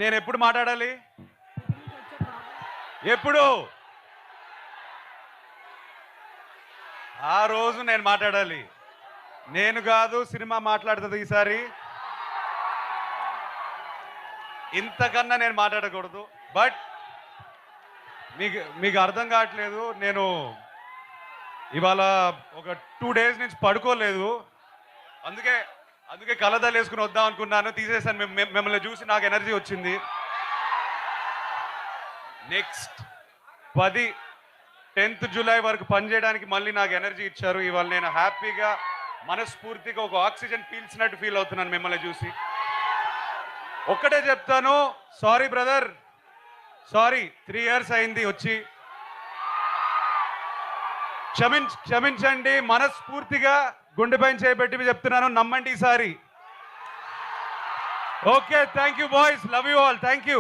నేను ఎప్పుడు మాట్లాడాలి? ఎప్పుడు? ఆ రోజు నేను మాట్లాడాలి. నేను కాదు సినిమా మాట్లాడుతుంది ఈసారి. ఇంతకన్నా నేను మాట్లాడకూడదు. బట్ మీకు మీకు అర్థం కావట్లేదు. నేను ఇవాళ ఒక 2 డేస్ నుంచి పడుకోలేదు. అందుకే అందుకే కలదాలు వేసుకుని వద్దాం అనుకున్నాను. తీసేసాను. మిమ్మల్ని చూసి నాకు ఎనర్జీ వచ్చింది. నెక్స్ట్ 10th జూలై వరకు పనిచేయడానికి మళ్ళీ నాకు ఎనర్జీ ఇచ్చారు. ఇవాళ నేను హ్యాపీగా మనస్ఫూర్తిగా ఒక ఆక్సిజన్ పీల్చినట్టు ఫీల్ అవుతున్నాను మిమ్మల్ని చూసి. ఒక్కటే చెప్తాను, సారీ బ్రదర్, సారీ. 3 years అయింది వచ్చి. క్షమించండి, మనస్ఫూర్తిగా గుండెపైన చేయబెట్టి చెప్తున్నాను, నమ్మండి ఈసారి. Okay, thank you boys, love you all, thank you.